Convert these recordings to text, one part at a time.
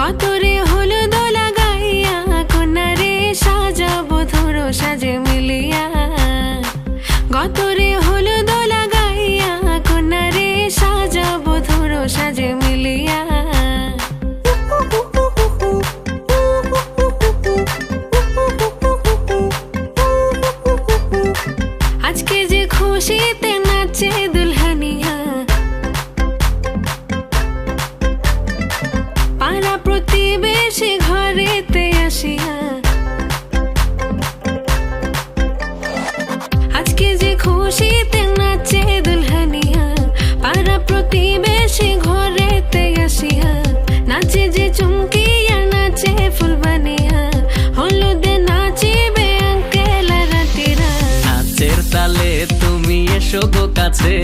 গতরে হলুদ লাগাইয়া কন্যারে সাজাবো ধরো সাজে মিলিয়া। গতরে হলুদ লাগাইয়া কন্যারে সাজাবো ধরো সাজে মিলিয়া। আজকে যে খুশিতে নাচে দুলহানিয়া, পাড়া প্রতিবেশী ঘরেতে আসিয়া। আজকে যে খুশিতে নাচে দুলহানিয়া, পাড়া প্রতিবেশী ঘরেতে আসিয়া। নাচে যে চুমকিয়া নাচে ফুলবানিয়া, হলুদে নাচিবে আঙ্কেল আর আন্টিরা। নাচের তালে তুমি এসো গো কাছে,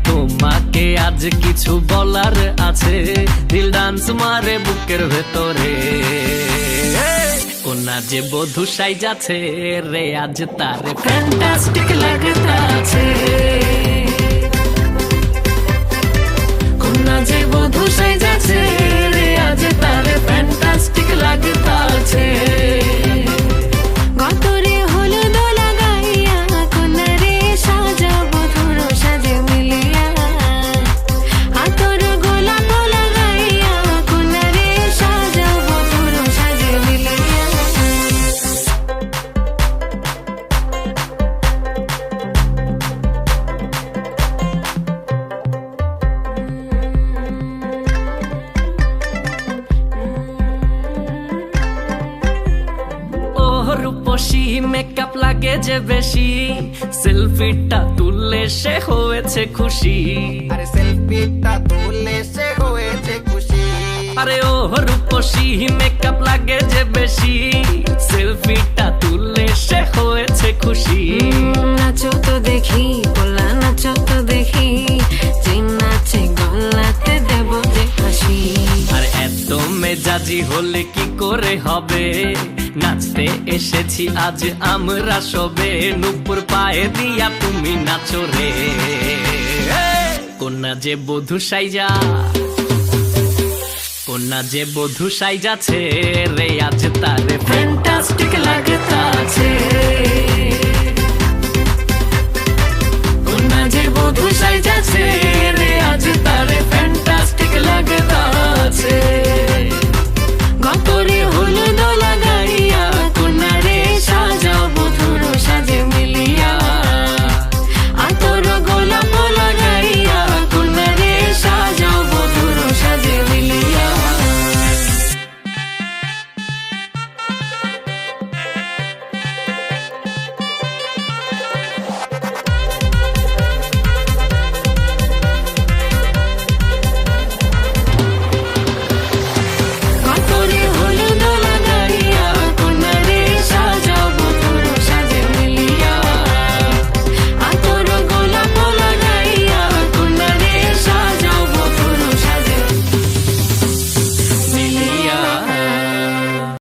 তোমাকে আজ কিছু বলার আছে। দিল ডান্স মারে বুকের ভেতরে, কোনা যে বধূ সাইজাছে রে আজ তার ফ্যান্টাস্টিক লাগতাছে। কোনা যে বধূ সাইজাছে রে আজ তার ফ্যান্টাস্টিক লাগতাছে। গতরে হলুদ লাগাইয়া কন্যারে সাজাবো ধরো সাজে মিলিয়া। আতর গোলাপ লাগাইয়া কন্যারে সাজাবো ধরো সাজে মিলিয়া। রূপসী মেকআপ লাগে যে বেশি, সেলফিটা তুললে সে হয়েছে খুশি। আরে সেলফিটা তুললে সে হয়েছে খুশি। আরে ও রূপসী মেকআপ লাগে যে বেশি, সেলফিটা তুললে সে হয়েছে খুশি। নাচো তো দেখি বলা, নাচো তো দেখি, যে নাচে গলাতে দেব যে হাসি। আর এত মেজাজি হলে কি করে হবে, নাচতে এসেছি আজ আমরা সবে। নুপুর পায়ে দিয়া তুমি নাচো রে, কোনা যে বধূ সাইজা, কোনা যে বধূ সাইজাছে রে আজ তার ফ্যান্টাস্টিক লাগতাছে।